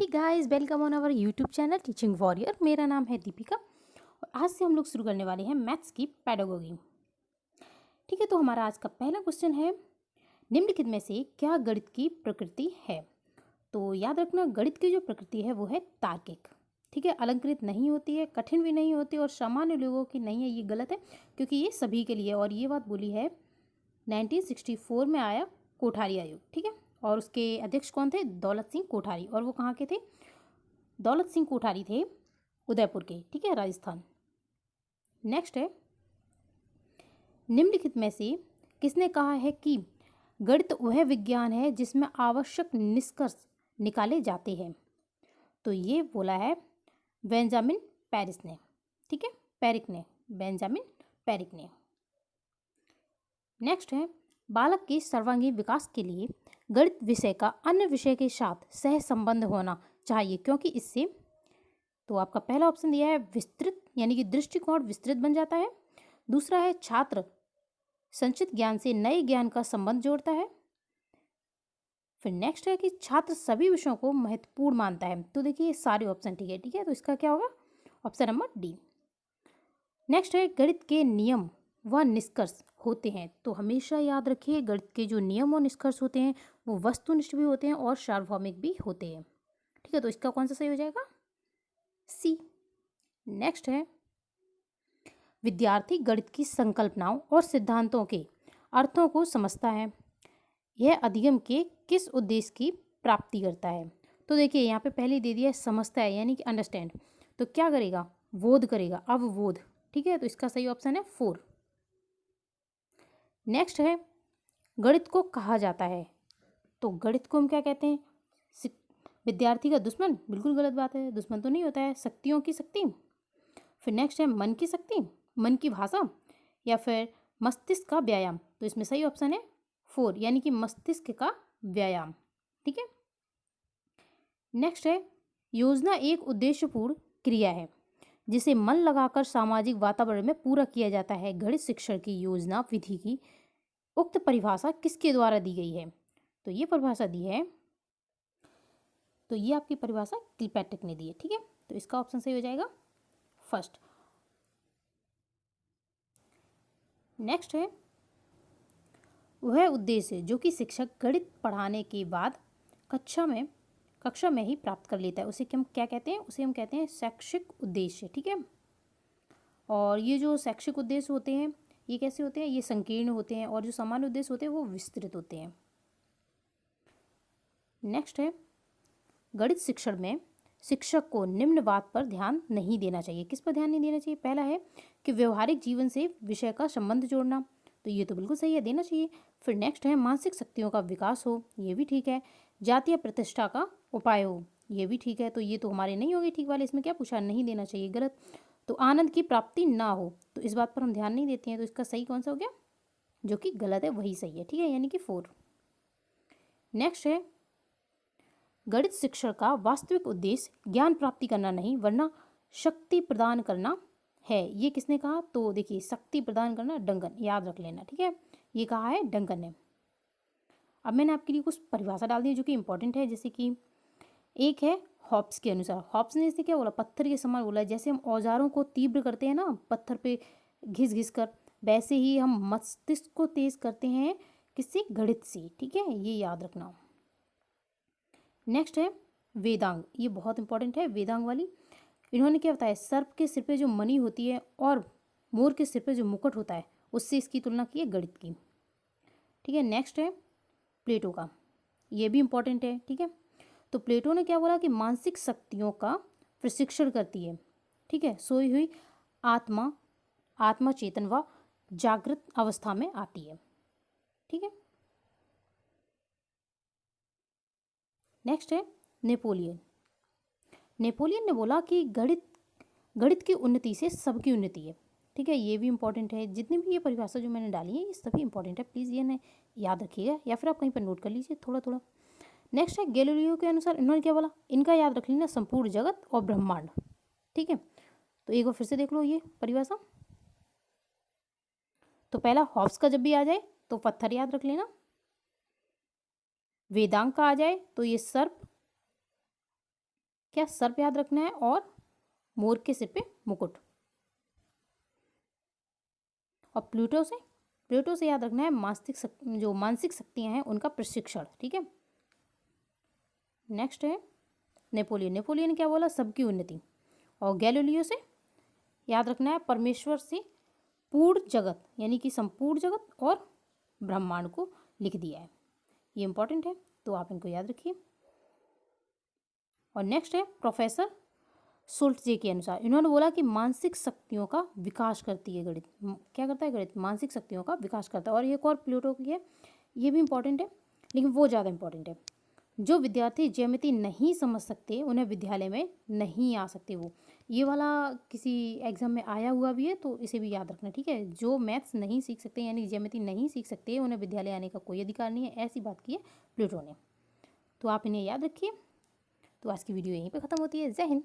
Hey guys, welcome on our YouTube channel teaching warrior. मेरा नाम है दीपिका और आज से हम लोग शुरू करने वाले हैं मैथ्स की पेडागोगी। ठीक है, तो हमारा आज का पहला क्वेश्चन है, निम्नलिखित में से क्या गणित की प्रकृति है। तो याद रखना, गणित की जो प्रकृति है वो है तार्किक। ठीक है, अलंकृत नहीं होती है, कठिन भी नहीं होती और सामान्य लोगों की नहीं है, ये गलत है क्योंकि ये सभी के लिए। और ये बात बोली है 1964 में आया कोठारी आयोग। ठीक है, और उसके अध्यक्ष कौन थे? दौलत सिंह कोठारी। और वो कहाँ के थे? दौलत सिंह कोठारी थे उदयपुर के। ठीक है, राजस्थान। नेक्स्ट है, निम्नलिखित में से किसने कहा है कि गणित वह विज्ञान है जिसमें आवश्यक निष्कर्ष निकाले जाते हैं। तो ये बोला है बेंजामिन पेरिस ने। ठीक है, पेरिक ने, बेंजामिन पेरिक ने। नेक्स्ट है, बालक के सर्वांगीण विकास के लिए गणित विषय का अन्य विषय के साथ सह संबंध होना चाहिए क्योंकि इससे, तो आपका पहला ऑप्शन दिया है विस्तृत, यानी कि दृष्टिकोण विस्तृत बन जाता है। दूसरा है छात्र संचित ज्ञान से नए ज्ञान का संबंध जोड़ता है। फिर नेक्स्ट है कि छात्र सभी विषयों को महत्वपूर्ण मानता है। तो देखिए ये सारे ऑप्शन ठीक है। ठीक है, तो इसका क्या होगा? Option number D. नेक्स्ट है, गणित के नियम व निष्कर्ष होते हैं। तो हमेशा याद रखिए, गणित के जो नियम और निष्कर्ष होते हैं वो वस्तुनिष्ठ भी होते हैं और सार्वभौमिक भी होते हैं। ठीक है, तो इसका कौन सा सही हो जाएगा? सी। नेक्स्ट है, विद्यार्थी गणित की संकल्पनाओं और सिद्धांतों के अर्थों को समझता है। यह अधिगम के किस उद्देश्य की प्राप्ति करता है। तो देखिए यहाँ पे पहले दे दिया है समझता है, यानी कि अंडरस्टैंड। तो क्या करेगा? बोध करेगा, अवबोध। ठीक है, तो इसका सही ऑप्शन है 4। नेक्स्ट है, गणित को कहा जाता है। तो गणित को हम क्या कहते हैं? विद्यार्थी का दुश्मन? बिल्कुल गलत बात है, दुश्मन तो नहीं होता है, शक्तियों की शक्ति। फिर नेक्स्ट है मन की शक्ति, मन की भाषा, या फिर मस्तिष्क का व्यायाम। तो इसमें सही ऑप्शन है 4, यानी कि मस्तिष्क का व्यायाम। ठीक है। नेक्स्ट है, योजना एक उद्देश्यपूर्ण क्रिया है जिसे मन लगाकर सामाजिक वातावरण में पूरा किया जाता है। गणित शिक्षण की योजना विधि की उक्त परिभाषा किसके द्वारा दी गई है? तो ये परिभाषा दी है, तो ये आपकी परिभाषा किलपैट्रिक ने दी है। ठीक है, तो इसका ऑप्शन सही हो जाएगा फर्स्ट। नेक्स्ट है, वह उद्देश्य जो कि शिक्षक गणित पढ़ाने के बाद कक्षा में ही प्राप्त कर लेता है, उसे हम क्या कहते हैं? उसे हम कहते हैं शैक्षिक उद्देश्य। ठीक है, और ये जो शैक्षिक उद्देश्य होते हैं ये कैसे होते हैं? ये संकीर्ण होते हैं और जो सामान्य उद्देश्य होते हैं वो विस्तृत होते हैं। नेक्स्ट है, गणित शिक्षण में शिक्षक को निम्न बात पर ध्यान नहीं देना चाहिए। किस पर ध्यान नहीं देना चाहिए? पहला है कि व्यवहारिक जीवन से विषय का संबंध जोड़ना। तो ये तो बिल्कुल सही है, देना चाहिए। फिर नेक्स्ट है, मानसिक शक्तियों का विकास हो, ये भी ठीक है। जातीय प्रतिष्ठा का उपाय हो, ये भी ठीक है। तो ये तो हमारे नहीं होगी ठीक वाले, इसमें क्या पूछा? नहीं देना चाहिए, गलत। तो आनंद की प्राप्ति ना हो, तो इस बात पर हम ध्यान नहीं देते हैं, तो इसका सही कौन सा हो गया? जो कि गलत है वही सही है। ठीक है, यानी कि 4। नेक्स्ट है, गणित शिक्षण का वास्तविक उद्देश्य ज्ञान प्राप्ति करना नहीं वरना शक्ति प्रदान करना है। ये किसने कहा? तो देखिए शक्ति प्रदान करना डंकन, याद रख लेना। ठीक है, ये कहा है डंकन ने। अब मैंने आपके लिए कुछ परिभाषा डाल दी है जो कि इंपॉर्टेंट है। जैसे कि एक है हॉब्स के अनुसार। हॉब्स ने इसे क्या बोला? पत्थर के समान बोला। जैसे हम औजारों को तीव्र करते हैं ना पत्थर पे घिस घिस कर, वैसे ही हम मस्तिष्क को तेज करते हैं किससे? गणित से। ठीक है, ये याद रखना। नेक्स्ट है वेदांग, ये बहुत इंपॉर्टेंट है वेदांग वाली। इन्होंने क्या बताया? सर्प के सिर पे जो मणि होती है और मोर के सिर पे जो मुकुट होता है उससे इसकी तुलना की है गणित की। ठीक है, नेक्स्ट है प्लेटो का, ये भी इंपॉर्टेंट है। ठीक है, तो प्लेटो ने क्या बोला कि मानसिक शक्तियों का प्रशिक्षण करती है। ठीक है, सोई हुई आत्मा चेतन व जागृत अवस्था में आती है। ठीक है, नेक्स्ट है नेपोलियन। नेपोलियन ने बोला कि गणित की उन्नति से सबकी उन्नति है। ठीक है, ये भी इंपॉर्टेंट है। जितनी भी ये परिभाषा जो मैंने डाली है ये सभी इंपॉर्टेंट है, प्लीज़ ये ना याद रखिएगा या फिर आप कहीं पर नोट कर लीजिए थोड़ा थोड़ा। नेक्स्ट है गैलीलियो के अनुसार इन्होंने क्या बोला? इनका याद रख लेना, संपूर्ण जगत और ब्रह्मांड। ठीक है, तो एक बार फिर से देख लो ये परिभाषा। तो पहला हॉब्स का जब भी आ जाए तो पत्थर याद रख लेना। वेदांग का आ जाए तो ये सर्प, क्या सर्प याद रखना है और मोर के सिर पे मुकुट। और प्लूटो से याद रखना है जो मानसिक शक्तियां हैं उनका प्रशिक्षण। ठीक है। नेक्स्ट है नेपोलियन क्या बोला, सबकी उन्नति। और गैलीलियो से याद रखना है परमेश्वर से पूर्ण जगत यानी कि संपूर्ण जगत और ब्रह्मांड को लिख दिया है। ये इंपॉर्टेंट है तो आप इनको याद रखिए। और नेक्स्ट है प्रोफेसर सुल्टजे के अनुसार इन्होंने बोला कि मानसिक शक्तियों का विकास करती है गणित। क्या करता है गणित, मानसिक शक्तियों का विकास करता है। और एक और प्लूटो की है, ये भी इंपॉर्टेंट है लेकिन वो ज़्यादा इंपॉर्टेंट है। जो विद्यार्थी ज्यामिति नहीं समझ सकते उन्हें विद्यालय में नहीं आ सकते। वो ये वाला किसी एग्जाम में आया हुआ भी है तो इसे भी याद रखना। ठीक है। जो मैथ्स नहीं सीख सकते यानी ज्यामिति नहीं सीख सकते उन्हें विद्यालय आने का कोई अधिकार नहीं है, ऐसी बात की है प्लूटो ने। तो आप इन्हें याद रखिए। तो आज की वीडियो यहीं पे ख़त्म होती है। जय हिंद।